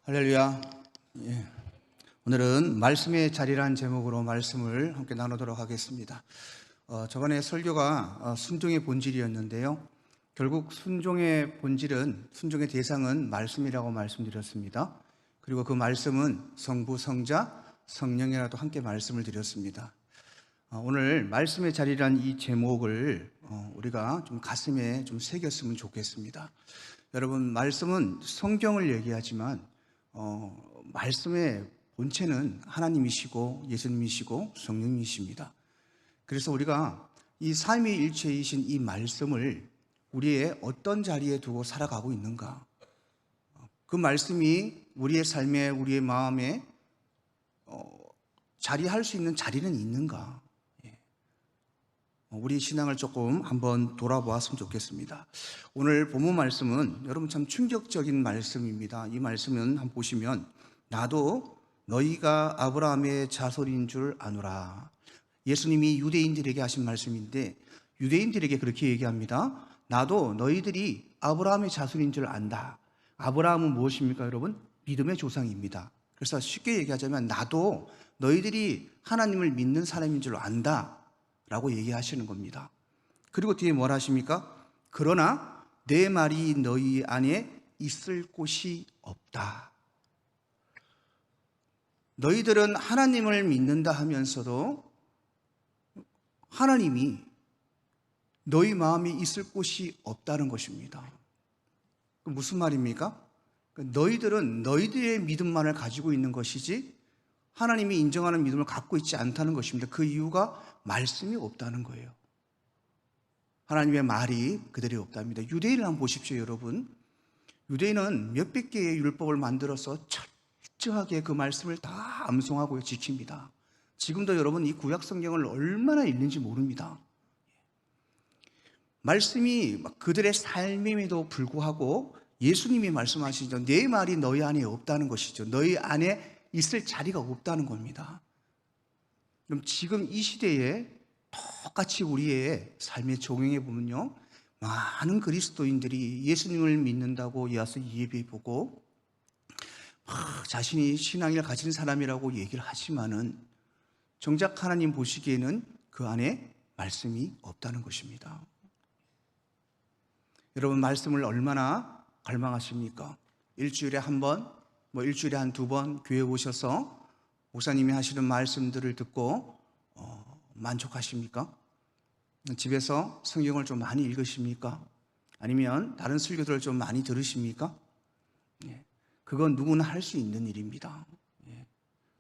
할렐루야. 예. 오늘은 말씀의 자리라는 제목으로 말씀을 함께 나누도록 하겠습니다. 저번에 설교가 순종의 본질이었는데요. 결국 순종의 본질은, 순종의 대상은 말씀이라고 말씀드렸습니다. 그리고 그 말씀은 성부, 성자, 성령이라도 함께 말씀을 드렸습니다. 오늘 말씀의 자리라는 이 제목을 우리가 좀 가슴에 좀 새겼으면 좋겠습니다. 여러분, 말씀은 성경을 얘기하지만 말씀의 본체는 하나님이시고 예수님이시고 성령이십니다. 그래서 우리가 이 삼위일체이신 이 말씀을 우리의 어떤 자리에 두고 살아가고 있는가, 그 말씀이 우리의 삶에, 우리의 마음에 자리할 수 있는 자리는 있는가, 우리 신앙을 조금 한번 돌아보았으면 좋겠습니다. 오늘 본문 말씀은 여러분 참 충격적인 말씀입니다. 이 말씀은 한번 보시면, 나도 너희가 아브라함의 자손인 줄 아노라. 예수님이 유대인들에게 하신 말씀인데, 유대인들에게 그렇게 얘기합니다. 나도 너희들이 아브라함의 자손인 줄 안다. 아브라함은 무엇입니까, 여러분? 믿음의 조상입니다. 그래서 쉽게 얘기하자면, 나도 너희들이 하나님을 믿는 사람인 줄 안다 라고 얘기하시는 겁니다. 그리고 뒤에 뭘 하십니까? 그러나 내 말이 너희 안에 있을 곳이 없다. 너희들은 하나님을 믿는다 하면서도 하나님이 너희 마음에 있을 곳이 없다는 것입니다. 무슨 말입니까? 너희들은 너희들의 믿음만을 가지고 있는 것이지 하나님이 인정하는 믿음을 갖고 있지 않다는 것입니다. 그 이유가 말씀이 없다는 거예요. 하나님의 말이 그들이 없답니다. 유대인을 한번 보십시오, 여러분. 유대인은 몇백 개의 율법을 만들어서 철저하게 그 말씀을 다 암송하고 지킵니다. 지금도 여러분 이 구약 성경을 얼마나 읽는지 모릅니다. 말씀이 그들의 삶임에도 불구하고 예수님이 말씀하시죠. 내 말이 너희 안에 없다는 것이죠. 너희 안에 있을 자리가 없다는 겁니다. 그럼 지금 이 시대에 똑같이 우리의 삶에 적용해 보면요, 많은 그리스도인들이 예수님을 믿는다고 와서 예배 보고 자신이 신앙을 가진 사람이라고 얘기를 하지만은 정작 하나님 보시기에는 그 안에 말씀이 없다는 것입니다. 여러분, 말씀을 얼마나 갈망하십니까? 일주일에 한 번, 일주일에 한 두 번 교회 오셔서 목사님이 하시는 말씀들을 듣고 만족하십니까? 집에서 성경을 좀 많이 읽으십니까? 아니면 다른 설교들을 좀 많이 들으십니까? 그건 누구나 할 수 있는 일입니다.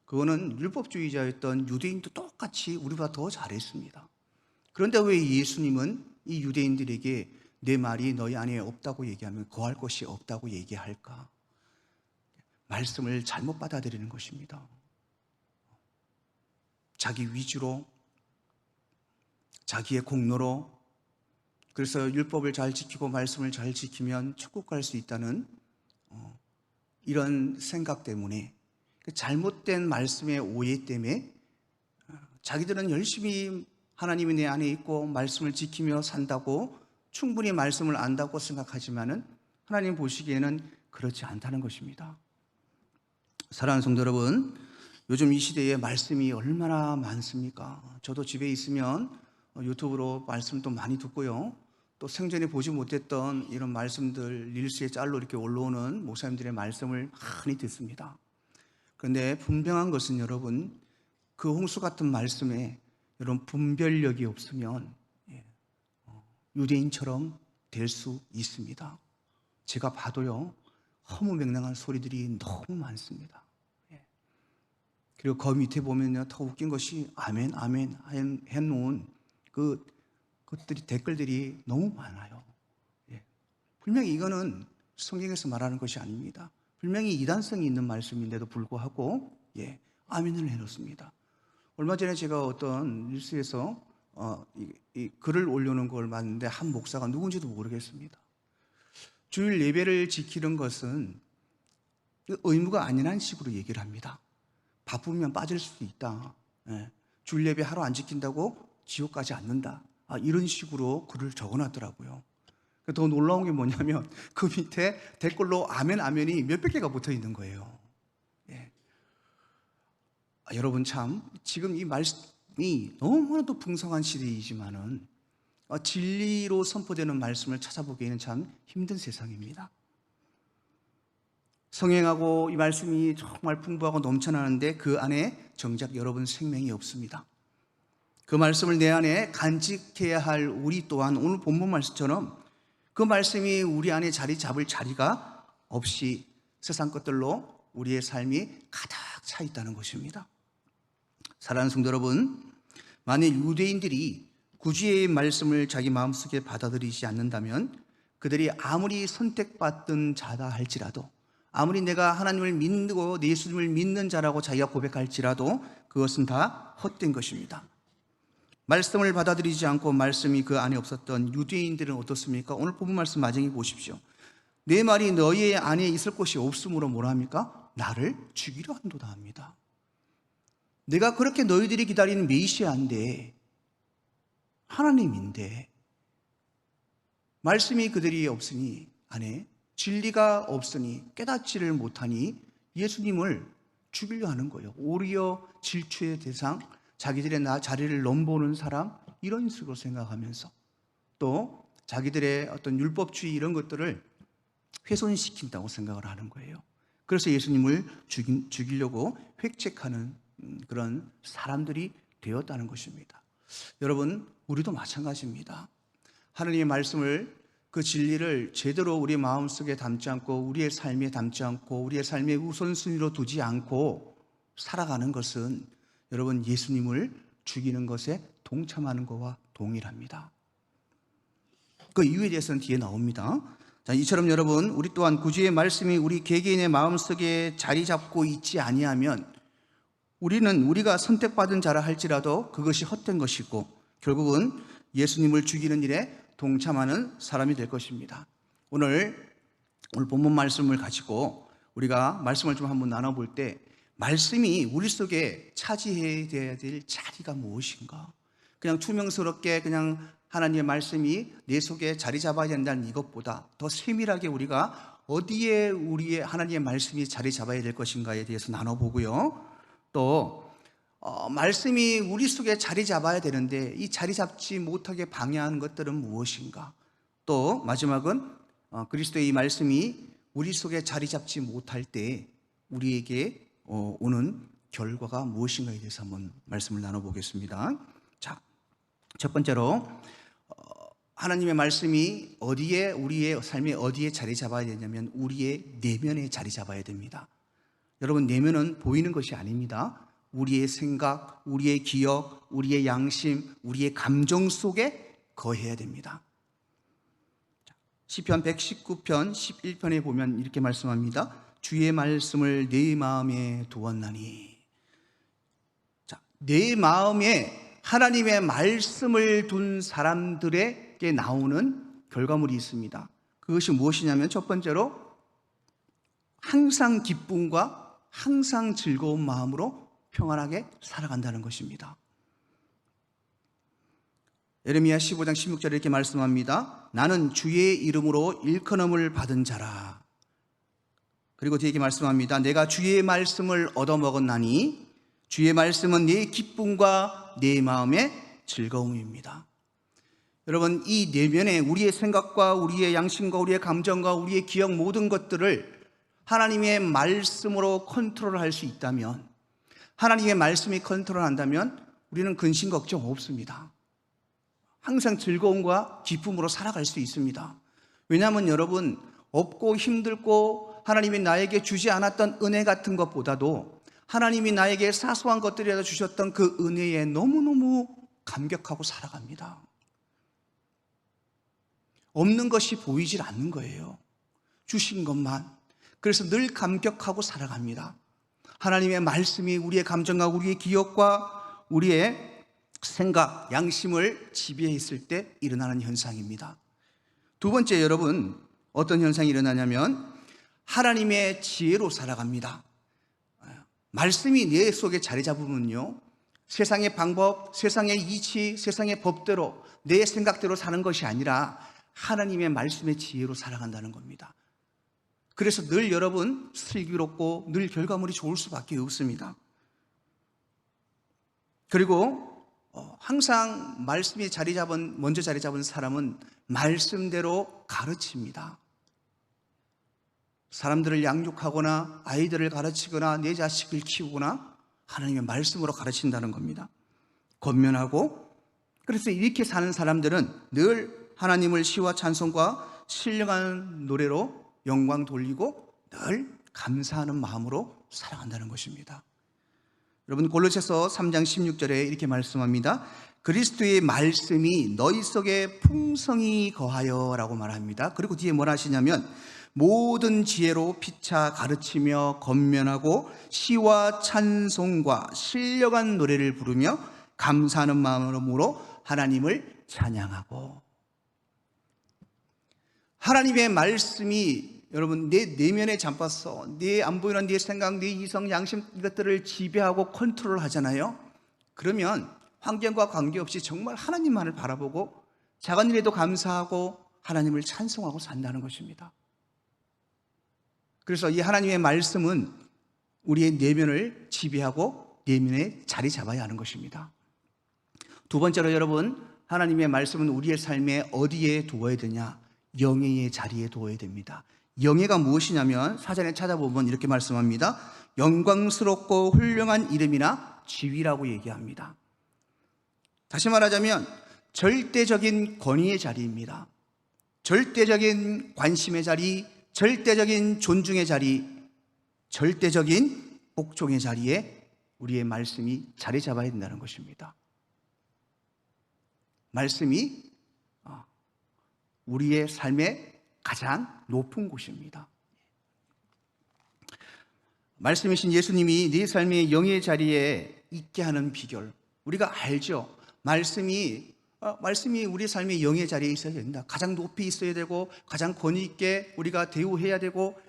그거는 율법주의자였던 유대인도 똑같이 우리보다 더 잘했습니다. 그런데 왜 예수님은 이 유대인들에게 내 말이 너희 안에 없다고 얘기하면 거할 것이 없다고 얘기할까? 말씀을 잘못 받아들이는 것입니다. 자기 위주로, 자기의 공로로, 그래서 율법을 잘 지키고 말씀을 잘 지키면 천국 갈 수 있다는 이런 생각 때문에, 잘못된 말씀의 오해 때문에 자기들은 열심히 하나님이 내 안에 있고 말씀을 지키며 산다고, 충분히 말씀을 안다고 생각하지만은 하나님 보시기에는 그렇지 않다는 것입니다. 사랑하는 성도 여러분, 요즘 이 시대에 말씀이 얼마나 많습니까? 저도 집에 있으면 유튜브로 말씀도 많이 듣고요, 또 생전에 보지 못했던 이런 말씀들 릴스에 짤로 이렇게 올라오는 목사님들의 말씀을 많이 듣습니다. 그런데 분명한 것은 여러분, 그 홍수 같은 말씀에 여러분 분별력이 없으면 유대인처럼 될 수 있습니다. 제가 봐도요, 허무맹랑한 소리들이 너무 많습니다. 그리고 그 밑에 보면요, 더 웃긴 것이 아멘 아멘 해놓은 그것들이, 댓글들이 너무 많아요. 분명히 이거는 성경에서 말하는 것이 아닙니다. 분명히 이단성이 있는 말씀인데도 불구하고 아멘을 해놓습니다. 얼마 전에 제가 어떤 뉴스에서 이 글을 올려놓은 걸 봤는데, 한 목사가 누군지도 모르겠습니다. 주일 예배를 지키는 것은 의무가 아니라는 식으로 얘기를 합니다. 바쁘면 빠질 수도 있다. 주일 예배 하루 안 지킨다고 지옥 가지 않는다. 이런 식으로 글을 적어놨더라고요. 더 놀라운 게 뭐냐면 그 밑에 댓글로 아멘 아멘이 몇백 개가 붙어 있는 거예요. 예. 여러분 참 지금 이 말씀이 너무나도 풍성한 시대이지만은 진리로 선포되는 말씀을 찾아보기에는 참 힘든 세상입니다. 성행하고 이 말씀이 정말 풍부하고 넘쳐나는데 그 안에 정작 여러분 생명이 없습니다. 그 말씀을 내 안에 간직해야 할 우리 또한 오늘 본문 말씀처럼 그 말씀이 우리 안에 자리 잡을 자리가 없이 세상 것들로 우리의 삶이 가득 차 있다는 것입니다. 사랑하는 성도 여러분, 만일 유대인들이 구주의 말씀을 자기 마음속에 받아들이지 않는다면 그들이 아무리 선택받던 자다 할지라도, 아무리 내가 하나님을 믿고 예수님을 믿는 자라고 자기가 고백할지라도 그것은 다 헛된 것입니다. 말씀을 받아들이지 않고 말씀이 그 안에 없었던 유대인들은 어떻습니까? 오늘 본문 말씀 마지막에 보십시오. 내 말이 너희 안에 있을 곳이 없으므로 뭐라 합니까? 나를 죽이려 한도다 합니다. 내가 그렇게 너희들이 기다리는 메시아인데, 하나님인데 말씀이 그들이 없으니, 안에 진리가 없으니 깨닫지를 못하니 예수님을 죽이려 하는 거예요. 오히려 질투의 대상, 자기들의 자리를 넘보는 사람, 이런 식으로 생각하면서 또 자기들의 어떤 율법주의 이런 것들을 훼손시킨다고 생각을 하는 거예요. 그래서 예수님을 죽이려고 획책하는 그런 사람들이 되었다는 것입니다. 여러분, 우리도 마찬가지입니다. 하나님의 말씀을, 그 진리를 제대로 우리의 마음속에 담지 않고 우리의 삶에 담지 않고 우리의 삶의 우선순위로 두지 않고 살아가는 것은 여러분 예수님을 죽이는 것에 동참하는 것과 동일합니다. 그 이유에 대해서는 뒤에 나옵니다. 자, 이처럼 여러분, 우리 또한 구주의 말씀이 우리 개개인의 마음속에 자리 잡고 있지 아니하면 우리가 선택받은 자라 할지라도 그것이 헛된 것이고 결국은 예수님을 죽이는 일에 동참하는 사람이 될 것입니다. 오늘 본문 말씀을 가지고 우리가 말씀을 좀 한번 나눠볼 때 말씀이 우리 속에 차지해야 될 자리가 무엇인가? 그냥 투명스럽게 그냥 하나님의 말씀이 내 속에 자리 잡아야 된다는 이것보다 더 세밀하게 우리가 어디에 우리의 하나님의 말씀이 자리 잡아야 될 것인가에 대해서 나눠보고요. 또 말씀이 우리 속에 자리 잡아야 되는데 이 자리 잡지 못하게 방해하는 것들은 무엇인가? 또 마지막은 그리스도의 이 말씀이 우리 속에 자리 잡지 못할 때 우리에게 오는 결과가 무엇인가에 대해서 한번 말씀을 나눠보겠습니다. 자, 첫 번째로 하나님의 말씀이 어디에, 우리의 삶에 어디에 자리 잡아야 되냐면 우리의 내면에 자리 잡아야 됩니다. 여러분, 내면은 보이는 것이 아닙니다. 우리의 생각, 우리의 기억, 우리의 양심, 우리의 감정 속에 거해야 됩니다. 시편 119편 11편에 보면 이렇게 말씀합니다. 주의 말씀을 내 마음에 두었나니. 자, 내 마음에 하나님의 말씀을 둔 사람들에게 나오는 결과물이 있습니다. 그것이 무엇이냐면 첫 번째로 항상 기쁨과 항상 즐거운 마음으로 평안하게 살아간다는 것입니다. 예레미야 15장 16절에 이렇게 말씀합니다. 나는 주의 이름으로 일컬음을 받은 자라. 그리고 뒤에 말씀합니다. 내가 주의 말씀을 얻어먹었나니 주의 말씀은 내 기쁨과 내 마음의 즐거움입니다. 여러분, 이 내면에 우리의 생각과 우리의 양심과 우리의 감정과 우리의 기억 모든 것들을 하나님의 말씀으로 컨트롤할 수 있다면, 하나님의 말씀이 컨트롤한다면 우리는 근심 걱정 없습니다. 항상 즐거움과 기쁨으로 살아갈 수 있습니다. 왜냐하면 여러분, 없고 힘들고 하나님이 나에게 주지 않았던 은혜 같은 것보다도 하나님이 나에게 사소한 것들이라도 주셨던 그 은혜에 너무너무 감격하고 살아갑니다. 없는 것이 보이질 않는 거예요. 주신 것만. 그래서 늘 감격하고 살아갑니다. 하나님의 말씀이 우리의 감정과 우리의 기억과 우리의 생각, 양심을 지배했을 때 일어나는 현상입니다. 두 번째, 여러분, 어떤 현상이 일어나냐면 하나님의 지혜로 살아갑니다. 말씀이 내 속에 자리 잡으면요, 세상의 방법, 세상의 이치, 세상의 법대로 내 생각대로 사는 것이 아니라 하나님의 말씀의 지혜로 살아간다는 겁니다. 그래서 늘 여러분 슬기롭고 늘 결과물이 좋을 수밖에 없습니다. 그리고 항상 말씀이 먼저 자리 잡은 사람은 말씀대로 가르칩니다. 사람들을 양육하거나 아이들을 가르치거나 내 자식을 키우거나 하나님의 말씀으로 가르친다는 겁니다. 권면하고, 그래서 이렇게 사는 사람들은 늘 하나님을 시와 찬송과 신령한 노래로 영광 돌리고 늘 감사하는 마음으로 살아간다는 것입니다. 여러분, 골로새서 3장 16절에 이렇게 말씀합니다. 그리스도의 말씀이 너희 속에 풍성히 거하여 라고 말합니다. 그리고 뒤에 뭘 하시냐면 모든 지혜로 피차 가르치며 권면하고 시와 찬송과 신령한 노래를 부르며 감사하는 마음으로 하나님을 찬양하고. 하나님의 말씀이 여러분 내 내면에 잠빠서 내 안 보이는 내 생각, 내 이성, 양심 이것들을 지배하고 컨트롤하잖아요. 그러면 환경과 관계없이 정말 하나님만을 바라보고 작은 일에도 감사하고 하나님을 찬송하고 산다는 것입니다. 그래서 이 하나님의 말씀은 우리의 내면을 지배하고 내면에 자리 잡아야 하는 것입니다. 두 번째로 여러분, 하나님의 말씀은 우리의 삶에 어디에 두어야 되냐? 영예의 자리에 두어야 됩니다. 영예가 무엇이냐면 사전에 찾아보면 이렇게 말씀합니다. 영광스럽고 훌륭한 이름이나 지위라고 얘기합니다. 다시 말하자면 절대적인 권위의 자리입니다. 절대적인 관심의 자리, 절대적인 존중의 자리, 절대적인 복종의 자리에 우리의 말씀이 자리 잡아야 된다는 것입니다. 말씀이 우리의 삶의 가장 높은 곳입니다. 말씀이신 예수님이 네 삶의 영의 자리에 있게 하는 비결, 우리가 알죠. 말씀이 우리 삶의 영의 자리에 있어야 된다. 가장 높이 있어야 되고 가장 권위 있게 우리가 대우해야 되고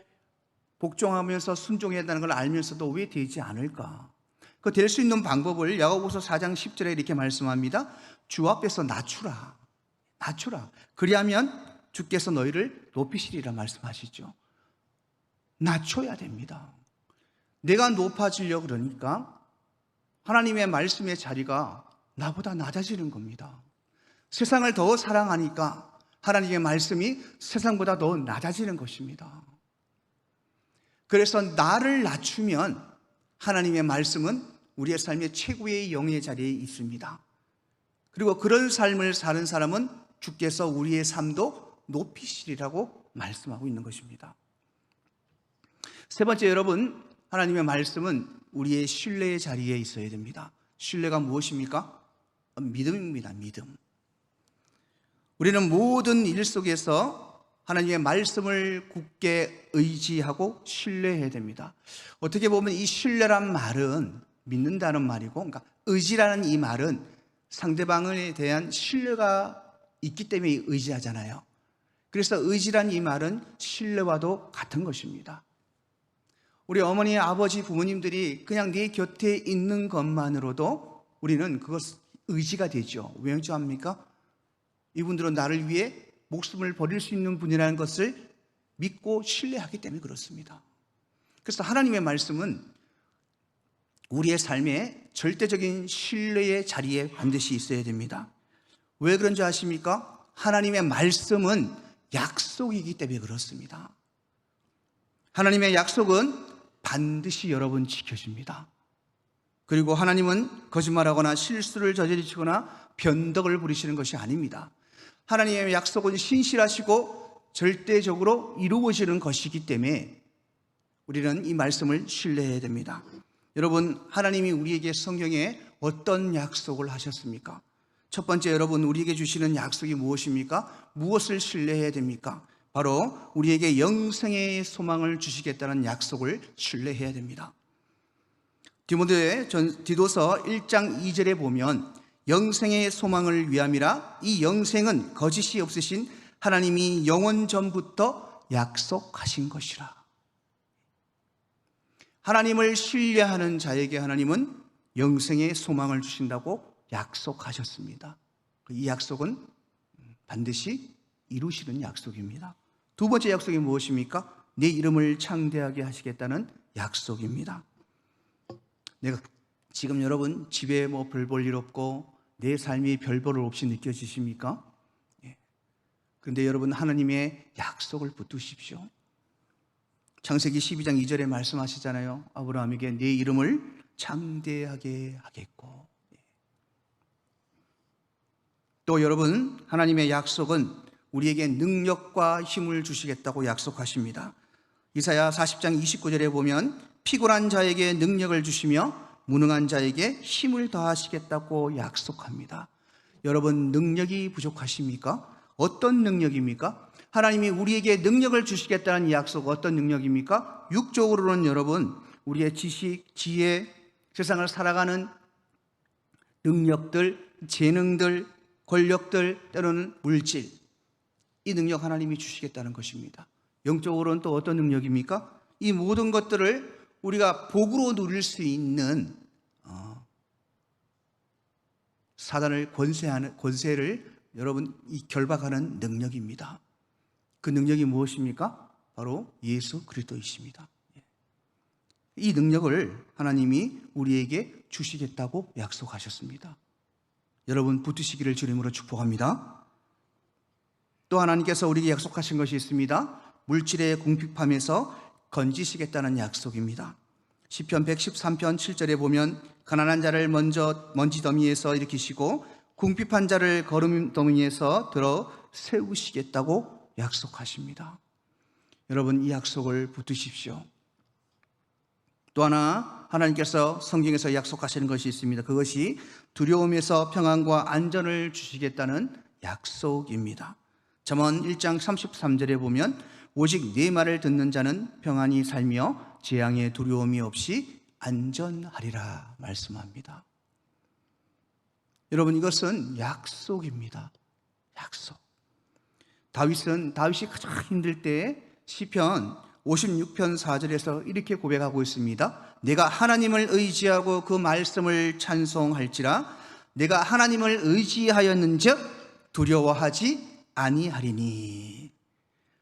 복종하면서 순종해야 한다는 걸 알면서도 왜 되지 않을까? 그 될 수 있는 방법을 야고보서 4장 10절에 이렇게 말씀합니다. 주 앞에서 낮추라. 그리하면 주께서 너희를 높이시리라 말씀하시죠. 낮춰야 됩니다. 내가 높아지려고 그러니까 하나님의 말씀의 자리가 나보다 낮아지는 겁니다. 세상을 더 사랑하니까 하나님의 말씀이 세상보다 더 낮아지는 것입니다. 그래서 나를 낮추면 하나님의 말씀은 우리의 삶의 최고의 영의 자리에 있습니다. 그리고 그런 삶을 사는 사람은 주께서 우리의 삶도 높이시리라고 말씀하고 있는 것입니다. 세 번째, 여러분, 하나님의 말씀은 우리의 신뢰의 자리에 있어야 됩니다. 신뢰가 무엇입니까? 믿음입니다. 믿음. 우리는 모든 일 속에서 하나님의 말씀을 굳게 의지하고 신뢰해야 됩니다. 어떻게 보면 이 신뢰란 말은 믿는다는 말이고, 그러니까 의지라는 이 말은 상대방에 대한 신뢰가 있기 때문에 의지하잖아요. 그래서 의지란 이 말은 신뢰와도 같은 것입니다. 우리 어머니, 아버지, 부모님들이 그냥 네 곁에 있는 것만으로도 우리는 그것 의지가 되죠. 왜죠 합니까? 이분들은 나를 위해 목숨을 버릴 수 있는 분이라는 것을 믿고 신뢰하기 때문에 그렇습니다. 그래서 하나님의 말씀은 우리의 삶에 절대적인 신뢰의 자리에 반드시 있어야 됩니다. 왜 그런지 아십니까? 하나님의 말씀은 약속이기 때문에 그렇습니다. 하나님의 약속은 반드시 여러분 지켜집니다. 그리고 하나님은 거짓말하거나 실수를 저지르시거나 변덕을 부리시는 것이 아닙니다. 하나님의 약속은 신실하시고 절대적으로 이루어지는 것이기 때문에 우리는 이 말씀을 신뢰해야 됩니다. 여러분, 하나님이 우리에게 성경에 어떤 약속을 하셨습니까? 첫 번째, 여러분, 우리에게 주시는 약속이 무엇입니까? 무엇을 신뢰해야 됩니까? 바로 우리에게 영생의 소망을 주시겠다는 약속을 신뢰해야 됩니다. 디도서 1장 2절에 보면 영생의 소망을 위함이라 이 영생은 거짓이 없으신 하나님이 영원 전부터 약속하신 것이라. 하나님을 신뢰하는 자에게 하나님은 영생의 소망을 주신다고 약속하셨습니다. 이 약속은 반드시 이루시는 약속입니다. 두 번째 약속이 무엇입니까? 내 이름을 창대하게 하시겠다는 약속입니다. 내가 지금 여러분 집에 뭐 별 볼 일 없고 내 삶이 별 볼 일 없이 느껴지십니까? 그런데 여러분 하나님의 약속을 붙드십시오. 창세기 12장 2절에 말씀하시잖아요. 아브라함에게 내 이름을 창대하게 하겠고. 또 여러분 하나님의 약속은 우리에게 능력과 힘을 주시겠다고 약속하십니다. 이사야 40장 29절에 보면 피곤한 자에게 능력을 주시며 무능한 자에게 힘을 더하시겠다고 약속합니다. 여러분 능력이 부족하십니까? 어떤 능력입니까? 하나님이 우리에게 능력을 주시겠다는 약속, 어떤 능력입니까? 육적으로는 여러분 우리의 지식, 지혜, 세상을 살아가는 능력들, 재능들, 권력들, 때로는 물질, 이 능력 하나님이 주시겠다는 것입니다. 영적으로는 또 어떤 능력입니까? 이 모든 것들을 우리가 복으로 누릴 수 있는 사단을 권세를 여러분 결박하는 능력입니다. 그 능력이 무엇입니까? 바로 예수 그리스도이십니다. 이 능력을 하나님이 우리에게 주시겠다고 약속하셨습니다. 여러분 붙으시기를 주님으로 축복합니다. 또 하나님께서 우리에게 약속하신 것이 있습니다. 물질의 궁핍함에서 건지시겠다는 약속입니다. 시편 113편 7절에 보면 가난한 자를 먼저 먼지 더미에서 일으키시고 궁핍한 자를 거름 더미에서 들어 세우시겠다고 약속하십니다. 여러분 이 약속을 붙드십시오. 또 하나 하나님께서 성경에서 약속하시는 것이 있습니다. 그것이 두려움에서 평안과 안전을 주시겠다는 약속입니다. 잠언 1장 33절에 보면 오직 네 말을 듣는 자는 평안히 살며 재앙의 두려움이 없이 안전하리라 말씀합니다. 여러분 이것은 약속입니다. 약속. 다윗이 가장 힘들 때 시편 56편 4절에서 이렇게 고백하고 있습니다. 내가 하나님을 의지하고 그 말씀을 찬송할지라 내가 하나님을 의지하였는즉 두려워하지 아니하리니.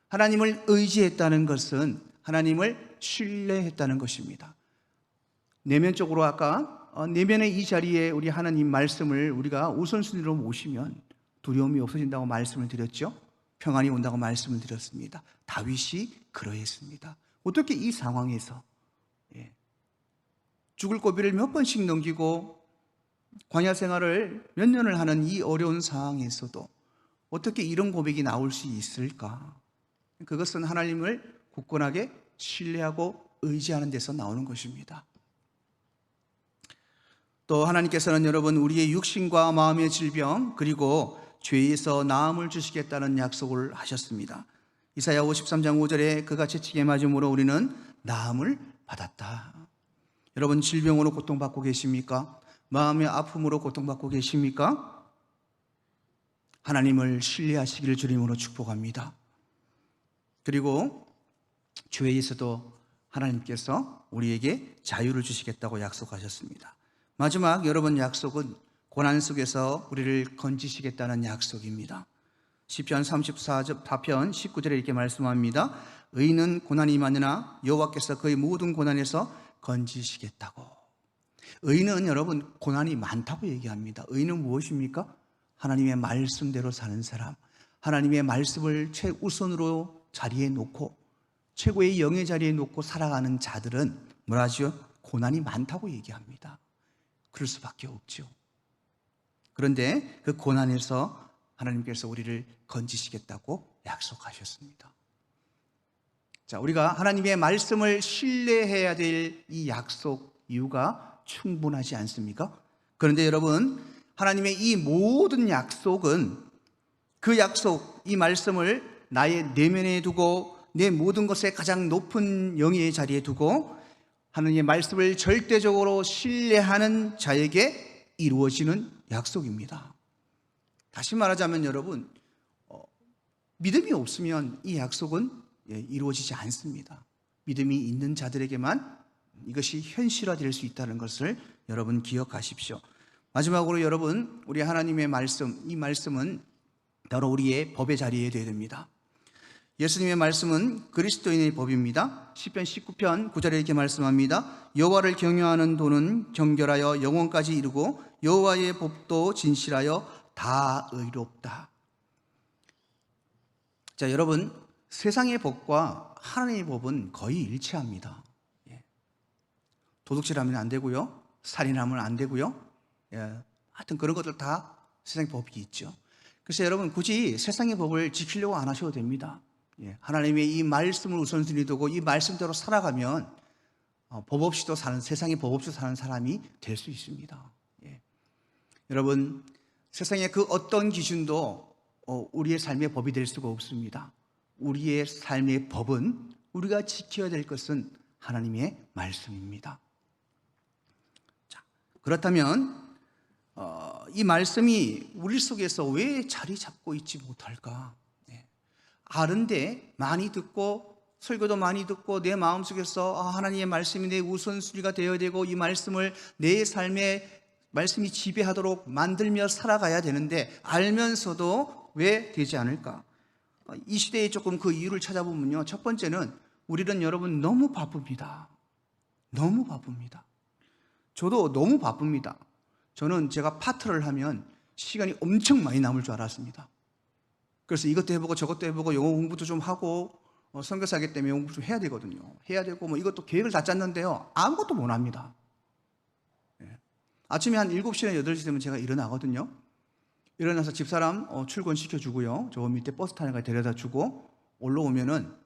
하나님을 의지했다는 것은 하나님을 신뢰했다는 것입니다. 내면적으로 아까 내면의 이 자리에 우리 하나님 말씀을 우리가 우선순위로 모시면 두려움이 없어진다고 말씀을 드렸죠. 평안이 온다고 말씀을 드렸습니다. 다윗이 그러했습니다. 어떻게 이 상황에서 죽을 고비를 몇 번씩 넘기고 광야 생활을 몇 년을 하는 이 어려운 상황에서도 어떻게 이런 고백이 나올 수 있을까? 그것은 하나님을 굳건하게 신뢰하고 의지하는 데서 나오는 것입니다. 또 하나님께서는 여러분 우리의 육신과 마음의 질병 그리고 죄에서 나음을 주시겠다는 약속을 하셨습니다. 이사야 53장 5절에 그가 채찍에 맞음으로 우리는 나음을 받았다. 여러분 질병으로 고통받고 계십니까? 마음의 아픔으로 고통받고 계십니까? 하나님을 신뢰하시기를 주님으로 축복합니다. 그리고 죄에서도 하나님께서 우리에게 자유를 주시겠다고 약속하셨습니다. 마지막 여러분 약속은 고난 속에서 우리를 건지시겠다는 약속입니다. 시편 34편 19절에 이렇게 말씀합니다. 의인은 고난이 많으나 여호와께서 그의 모든 고난에서 건지시겠다고. 의인은 여러분 고난이 많다고 얘기합니다. 의인은 무엇입니까? 하나님의 말씀대로 사는 사람, 하나님의 말씀을 최우선으로 자리에 놓고 최고의 영의 자리에 놓고 살아가는 자들은 뭐라죠? 고난이 많다고 얘기합니다. 그럴 수밖에 없죠. 그런데 그 고난에서 하나님께서 우리를 건지시겠다고 약속하셨습니다. 자, 우리가 하나님의 말씀을 신뢰해야 될 이 약속 이유가 충분하지 않습니까? 그런데 여러분, 하나님의 이 모든 약속은 그 약속, 이 말씀을 나의 내면에 두고 내 모든 것에 가장 높은 영예의 자리에 두고 하나님의 말씀을 절대적으로 신뢰하는 자에게 이루어지는 약속입니다. 다시 말하자면 여러분, 믿음이 없으면 이 약속은 이루어지지 않습니다. 믿음이 있는 자들에게만 이것이 현실화될 수 있다는 것을 여러분 기억하십시오. 마지막으로 여러분, 우리 하나님의 말씀, 이 말씀은 바로 우리의 법의 자리에 되어야 됩니다. 예수님의 말씀은 그리스도인의 법입니다. 시편 19편 9절에 이렇게 말씀합니다. 여호와를 경외하는 도는 정결하여 영원까지 이르고 여호와의 법도 진실하여 다 의롭다. 자, 여러분, 세상의 법과 하나님의 법은 거의 일치합니다. 도둑질하면 안 되고요, 살인하면 안 되고요, 하여튼 그런 것들 다 세상의 법이 있죠. 그래서 여러분, 굳이 세상의 법을 지키려고 안 하셔도 됩니다. 하나님의 이 말씀을 우선순위 두고 이 말씀대로 살아가면 법 없이도 사는, 세상에 법 없이 사는 사람이 될 수 있습니다. 여러분, 세상의 그 어떤 기준도 우리의 삶의 법이 될 수가 없습니다. 우리의 삶의 법은, 우리가 지켜야 될 것은 하나님의 말씀입니다. 자, 그렇다면 이 말씀이 우리 속에서 왜 자리 잡고 있지 못할까? 아는데 많이 듣고, 설교도 많이 듣고, 내 마음속에서 하나님의 말씀이 내 우선순위가 되어야 되고, 이 말씀을 내 삶에 말씀이 지배하도록 만들며 살아가야 되는데, 알면서도 왜 되지 않을까? 이 시대에 조금 그 이유를 찾아보면요, 첫 번째는 우리는 여러분 너무 바쁩니다. 너무 바쁩니다. 저도 너무 바쁩니다. 저는 제가 파트를 하면 시간이 엄청 많이 남을 줄 알았습니다. 그래서 이것도 해보고 저것도 해보고 영어 공부도 좀 하고 선교사기 때문에 영어 공부 좀 해야 되거든요. 해야 되고 뭐 이것도 계획을 다 짰는데요, 아무것도 못 합니다. 아침에 한 7시나 8시 되면 제가 일어나거든요. 일어나서 집사람 출근시켜주고요, 저 밑에 버스 타는 거 데려다 주고 올라오면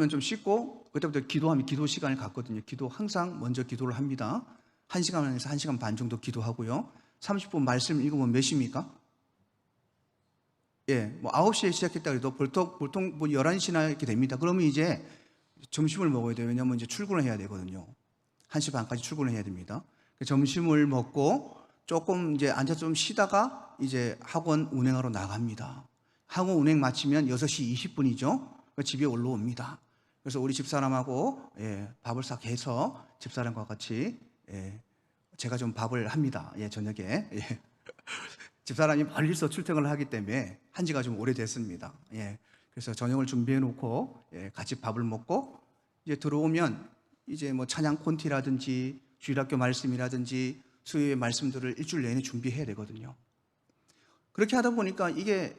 좀 씻고, 그때부터 기도하면 기도 시간을 갖거든요. 기도 항상 먼저 기도를 합니다. 1시간에서 1시간 반 정도 기도하고요, 30분 말씀 읽으면 몇 시입니까? 뭐 9시에 시작했다 그래도 보통 뭐 11시나 이렇게 됩니다. 그러면 이제 점심을 먹어야 돼요. 왜냐하면 이제 출근을 해야 되거든요. 1시 반까지 출근을 해야 됩니다. 점심을 먹고 조금 이제 앉아서 좀 쉬다가 이제 학원 운행하러 나갑니다. 학원 운행 마치면 6시 20분이죠. 집에 올라옵니다. 그래서 우리 집사람하고 밥을 싹 해서 집사람과 같이 제가 좀 밥을 합니다. 저녁에. 집사람이 멀리서 출퇴근을 하기 때문에 한 지가 좀 오래됐습니다. 그래서 저녁을 준비해 놓고 같이 밥을 먹고 이제 들어오면 이제 뭐 찬양 콘티라든지 주일학교 말씀이라든지 수요일 말씀들을 일주일 내내 준비해야 되거든요. 그렇게 하다 보니까 이게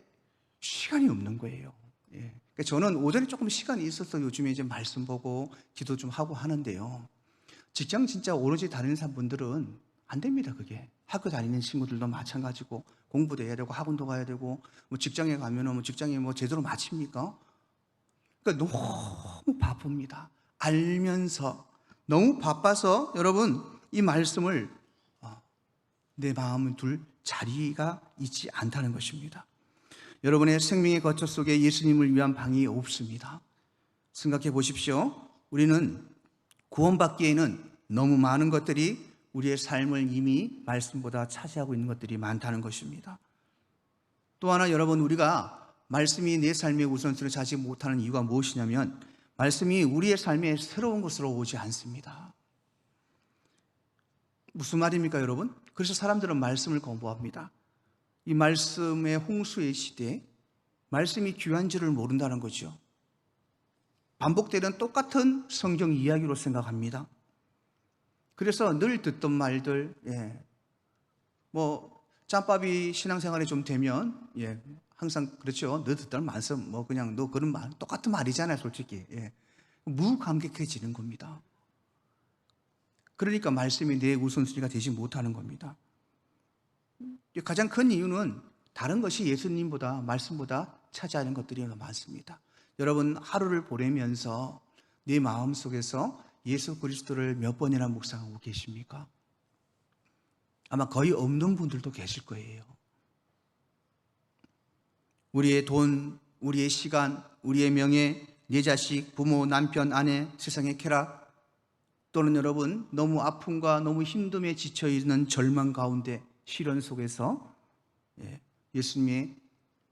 시간이 없는 거예요. 그러니까 저는 오전에 조금 시간이 있어서 요즘에 이제 말씀 보고 기도 좀 하고 하는데요, 직장 진짜 오로지 다니는 분들은 안 됩니다. 그게 학교 다니는 친구들도 마찬가지고, 공부도 해야 되고 학원도 가야 되고, 뭐 직장에 가면은 뭐 직장에 뭐 제대로 마칩니까? 그러니까 너무 바쁩니다. 알면서 너무 바빠서 여러분, 이 말씀을 내 마음을 둘 자리가 있지 않다는 것입니다. 여러분의 생명의 거처 속에 예수님을 위한 방이 없습니다. 생각해 보십시오. 우리는 구원받기에는 너무 많은 것들이 우리의 삶을 이미 말씀보다 차지하고 있는 것들이 많다는 것입니다. 또 하나, 여러분, 우리가 말씀이 내 삶의 우선순위를 차지 못하는 이유가 무엇이냐면, 말씀이 우리의 삶에 새로운 것으로 오지 않습니다. 무슨 말입니까, 여러분? 그래서 사람들은 말씀을 거부합니다. 이 말씀의 홍수의 시대에 말씀이 귀한 줄을 모른다는 거죠. 반복되는 똑같은 성경 이야기로 생각합니다. 그래서 늘 듣던 말들, 뭐 짬밥이 신앙생활에 좀 되면 항상 그렇죠. 너 듣던 말씀 뭐 그냥 너 그런 말 똑같은 말이잖아요, 솔직히. 무감격해지는 겁니다. 그러니까 말씀이 내 우선순위가 되지 못하는 겁니다. 가장 큰 이유는 다른 것이 예수님보다, 말씀보다 차지하는 것들이 많습니다. 여러분, 하루를 보내면서 내 마음속에서 예수 그리스도를 몇 번이나 묵상하고 계십니까? 아마 거의 없는 분들도 계실 거예요. 우리의 돈, 우리의 시간, 우리의 명예, 내 자식, 부모, 남편, 아내, 세상의 쾌락, 또는 여러분 너무 아픔과 너무 힘듦에 지쳐있는 절망 가운데, 시련 속에서 예수님의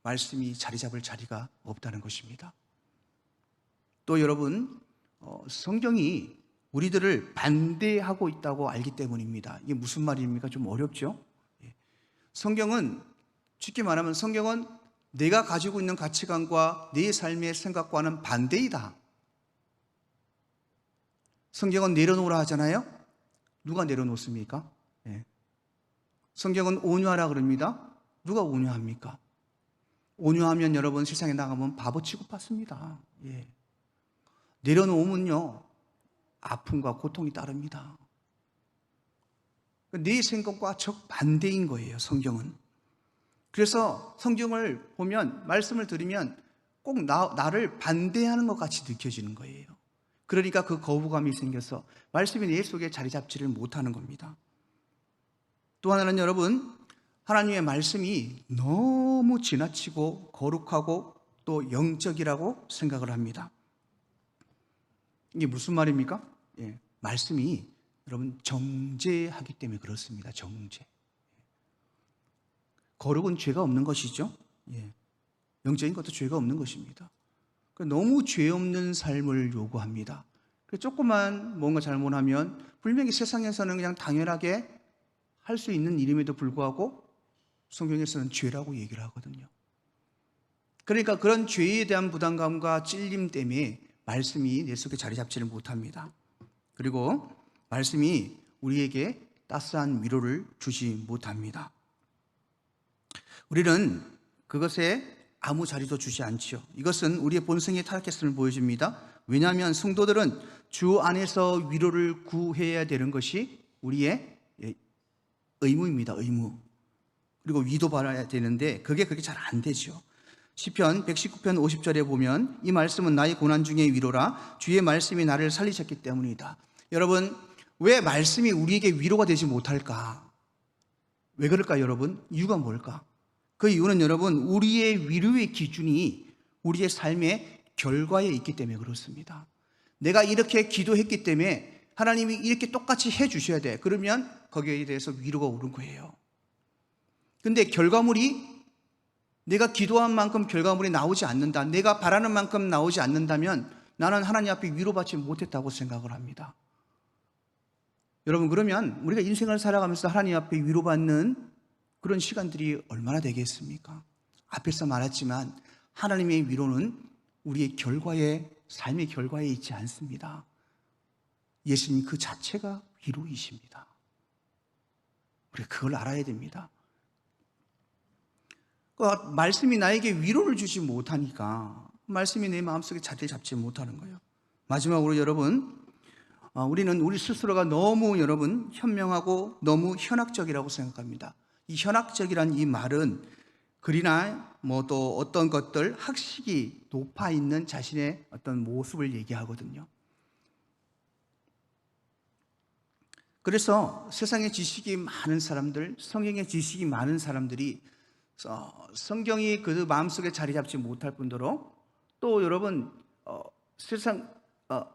말씀이 자리 잡을 자리가 없다는 것입니다. 또 여러분, 성경이 우리들을 반대하고 있다고 알기 때문입니다. 이게 무슨 말입니까? 좀 어렵죠? 성경은 쉽게 말하면 성경은 내가 가지고 있는 가치관과 내 삶의 생각과는 반대이다. 성경은 내려놓으라 하잖아요. 누가 내려놓습니까? 예. 성경은 온유하라 그럽니다. 누가 온유합니까? 온유하면 여러분 세상에 나가면 바보 취급받습니다. 예. 내려놓으면요 아픔과 고통이 따릅니다. 내 생각과 정반대인 거예요, 성경은. 그래서 성경을 보면, 말씀을 들으면 꼭 나를 반대하는 것 같이 느껴지는 거예요. 그러니까 그 거부감이 생겨서 말씀이 내 속에 자리 잡지를 못하는 겁니다. 또 하나는 여러분, 하나님의 말씀이 너무 지나치고 거룩하고 또 영적이라고 생각을 합니다. 이게 무슨 말입니까? 예, 말씀이 여러분 정죄하기 때문에 그렇습니다. 정죄. 거룩은 죄가 없는 것이죠. 예, 영적인 것도 죄가 없는 것입니다. 너무 죄 없는 삶을 요구합니다. 조금만 뭔가 잘못하면 분명히 세상에서는 그냥 당연하게 할 수 있는 일임에도 불구하고 성경에서는 죄라고 얘기를 하거든요. 그러니까 그런 죄에 대한 부담감과 찔림 때문에 말씀이 내 속에 자리 잡지를 못합니다. 그리고 말씀이 우리에게 따스한 위로를 주지 못합니다. 우리는 그것에 아무 자리도 주지 않지요. 이것은 우리의 본성의 타락했음을 보여줍니다. 왜냐하면 성도들은 주 안에서 위로를 구해야 되는 것이 우리의 의무입니다. 의무. 그리고 위도 받아야 되는데 그게 그렇게 잘 안 되죠. 시편 119편 50절에 보면 이 말씀은 나의 고난 중의 위로라 주의 말씀이 나를 살리셨기 때문이다. 여러분, 왜 말씀이 우리에게 위로가 되지 못할까? 왜 그럴까요, 여러분? 이유가 뭘까? 그 이유는 여러분, 우리의 위로의 기준이 우리의 삶의 결과에 있기 때문에 그렇습니다. 내가 이렇게 기도했기 때문에 하나님이 이렇게 똑같이 해 주셔야 돼. 그러면 거기에 대해서 위로가 오른 거예요. 근데 결과물이 내가 기도한 만큼 결과물이 나오지 않는다, 내가 바라는 만큼 나오지 않는다면 나는 하나님 앞에 위로받지 못했다고 생각을 합니다. 여러분, 그러면 우리가 인생을 살아가면서 하나님 앞에 위로받는 그런 시간들이 얼마나 되겠습니까? 앞에서 말했지만 하나님의 위로는 우리의 결과에, 삶의 결과에 있지 않습니다. 예수님 그 자체가 위로이십니다. 우리가 그걸 알아야 됩니다. 말씀이 나에게 위로를 주지 못하니까 말씀이 내 마음속에 자리를 잡지 못하는 거예요. 마지막으로 여러분, 우리는 우리 스스로가 너무 여러분 현명하고 너무 현학적이라고 생각합니다. 이 현학적이란 이 말은 글이나 뭐 또 어떤 것들, 학식이 높아 있는 자신의 어떤 모습을 얘기하거든요. 그래서 세상에 지식이 많은 사람들, 성경에 지식이 많은 사람들이 성경이 그 마음속에 자리 잡지 못할 뿐더러 또 여러분 세상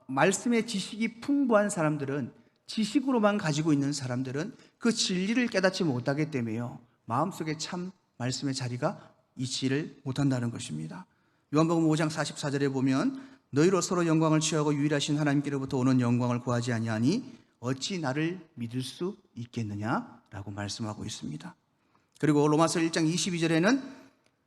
말씀의 지식이 풍부한 사람들은, 지식으로만 가지고 있는 사람들은 그 진리를 깨닫지 못하기 때문에요, 마음속에 참 말씀의 자리가 있지를 못한다는 것입니다. 요한복음 5장 44절에 보면 너희로 서로 영광을 취하고 유일하신 하나님께로부터 오는 영광을 구하지 아니하니 어찌 나를 믿을 수 있겠느냐라고 말씀하고 있습니다. 그리고 로마서 1장 22절에는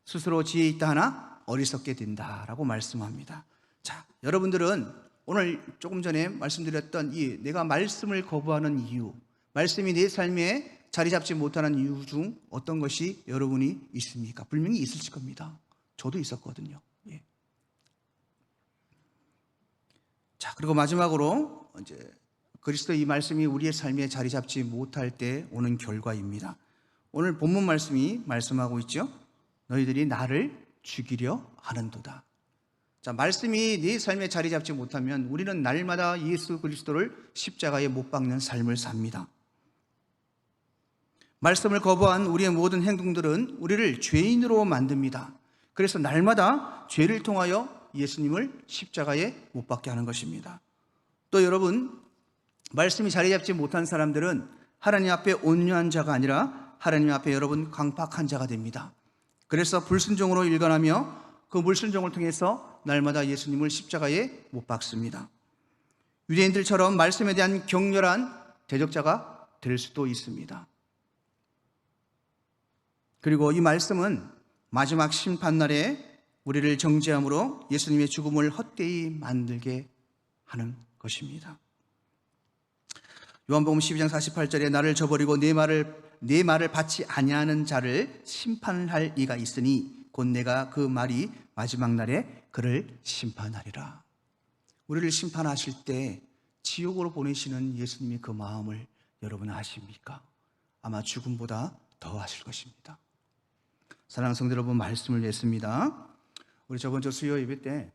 스스로 지혜 있다 하나 어리석게 된다라고 말씀합니다. 자, 여러분들은 오늘 조금 전에 말씀드렸던 이 내가 말씀을 거부하는 이유, 말씀이 내 삶에 자리 잡지 못하는 이유 중 어떤 것이 여러분이 있습니까? 분명히 있을 겁니다. 저도 있었거든요. 예. 자, 그리고 마지막으로 이제 그리스도의 이 말씀이 우리의 삶에 자리 잡지 못할 때 오는 결과입니다. 오늘 본문 말씀이 말씀하고 있죠. 너희들이 나를 죽이려 하는도다. 자, 말씀이 네 삶에 자리 잡지 못하면 우리는 날마다 예수 그리스도를 십자가에 못 박는 삶을 삽니다. 말씀을 거부한 우리의 모든 행동들은 우리를 죄인으로 만듭니다. 그래서 날마다 죄를 통하여 예수님을 십자가에 못 박게 하는 것입니다. 또 여러분, 말씀이 자리 잡지 못한 사람들은 하나님 앞에 온유한 자가 아니라 하나님 앞에 여러분 강팍한 자가 됩니다. 그래서 불순종으로 일관하며 그 불순종을 통해서 날마다 예수님을 십자가에 못 박습니다. 유대인들처럼 말씀에 대한 격렬한 대적자가 될 수도 있습니다. 그리고 이 말씀은 마지막 심판날에 우리를 정죄함으로 예수님의 죽음을 헛되이 만들게 하는 것입니다. 요한복음 12장 48절에 나를 저버리고 내 말을 받지 아니하는 자를 심판할 이가 있으니 곧 내가 그 말이 마지막 날에 그를 심판하리라. 우리를 심판하실 때 지옥으로 보내시는 예수님의 그 마음을 여러분 아십니까? 아마 죽음보다 더 하실 것입니다. 사랑하는 성도 여러분, 말씀을 냈습니다. 우리 저번 주 수요 예배 때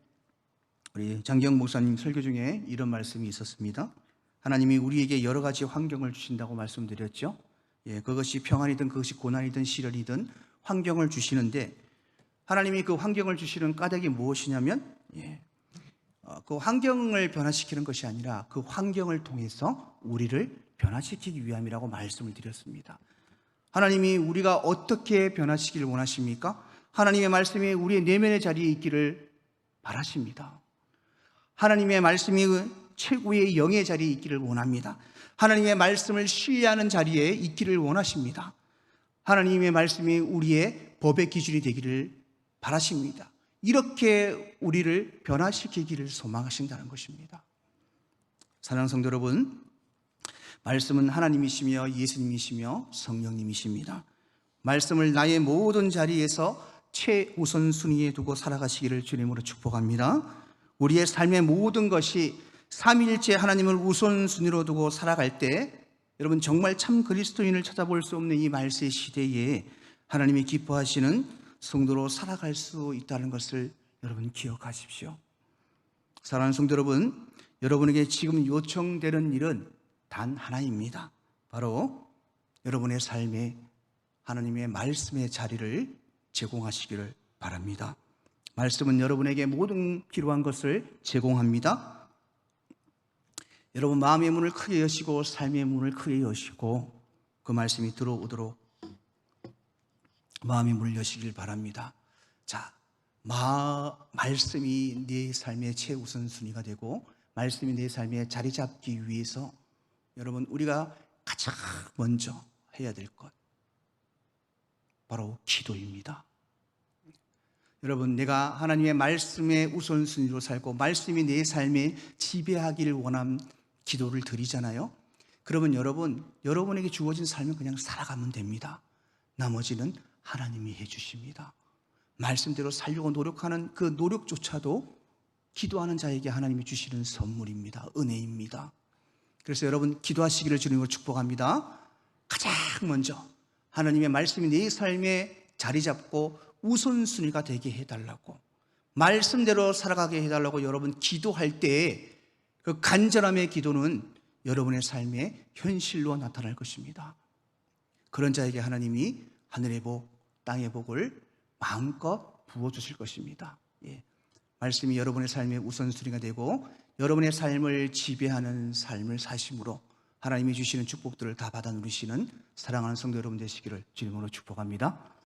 우리 장기영 목사님 설교 중에 이런 말씀이 있었습니다. 하나님이 우리에게 여러 가지 환경을 주신다고 말씀드렸죠. 그것이 평안이든 그것이 고난이든 시련이든 환경을 주시는데, 하나님이 그 환경을 주시는 까닭이 무엇이냐면 그 환경을 변화시키는 것이 아니라 그 환경을 통해서 우리를 변화시키기 위함이라고 말씀을 드렸습니다. 하나님이 우리가 어떻게 변화시키길 원하십니까? 하나님의 말씀이 우리의 내면의 자리에 있기를 바라십니다. 하나님의 말씀이 최고의 영의 자리에 있기를 원합니다. 하나님의 말씀을 신뢰하는 자리에 있기를 원하십니다. 하나님의 말씀이 우리의 법의 기준이 되기를 바라십니다. 이렇게 우리를 변화시키기를 소망하신다는 것입니다. 사랑하는 성도 여러분, 말씀은 하나님이시며 예수님이시며 성령님이십니다. 말씀을 나의 모든 자리에서 최우선 순위에 두고 살아가시기를 주님으로 축복합니다. 우리의 삶의 모든 것이 삼위일체 하나님을 우선순위로 두고 살아갈 때 여러분 정말 참 그리스도인을 찾아볼 수 없는 이 말세 시대에 하나님이 기뻐하시는 성도로 살아갈 수 있다는 것을 여러분 기억하십시오. 사랑하는 성도 여러분, 여러분에게 지금 요청되는 일은 단 하나입니다. 바로 여러분의 삶에 하나님의 말씀의 자리를 제공하시기를 바랍니다. 말씀은 여러분에게 모든 필요한 것을 제공합니다. 여러분 마음의 문을 크게 여시고 삶의 문을 크게 여시고 그 말씀이 들어오도록 마음의 문을 여시길 바랍니다. 자, 말씀이 내 삶의 최우선순위가 되고 말씀이 내 삶에 자리 잡기 위해서 여러분 우리가 가장 먼저 해야 될 것 바로 기도입니다. 여러분, 내가 하나님의 말씀의 우선순위로 살고 말씀이 내 삶에 지배하기를 원한 기도를 드리잖아요. 그러면 여러분에게 주어진 삶은 그냥 살아가면 됩니다. 나머지는 하나님이 해주십니다. 말씀대로 살려고 노력하는 그 노력조차도 기도하는 자에게 하나님이 주시는 선물입니다. 은혜입니다. 그래서 여러분 기도하시기를 주님으로 축복합니다. 가장 먼저 하나님의 말씀이 내 삶에 자리 잡고 우선순위가 되게 해달라고, 말씀대로 살아가게 해달라고 여러분 기도할 때 그 간절함의 기도는 여러분의 삶에 현실로 나타날 것입니다. 그런 자에게 하나님이 하늘의 복, 땅의 복을 마음껏 부어주실 것입니다. 말씀이 여러분의 삶의 우선순위가 되고 여러분의 삶을 지배하는 삶을 사심으로 하나님이 주시는 축복들을 다 받아 누리시는 사랑하는 성도 여러분 되시기를 주님으로 축복합니다.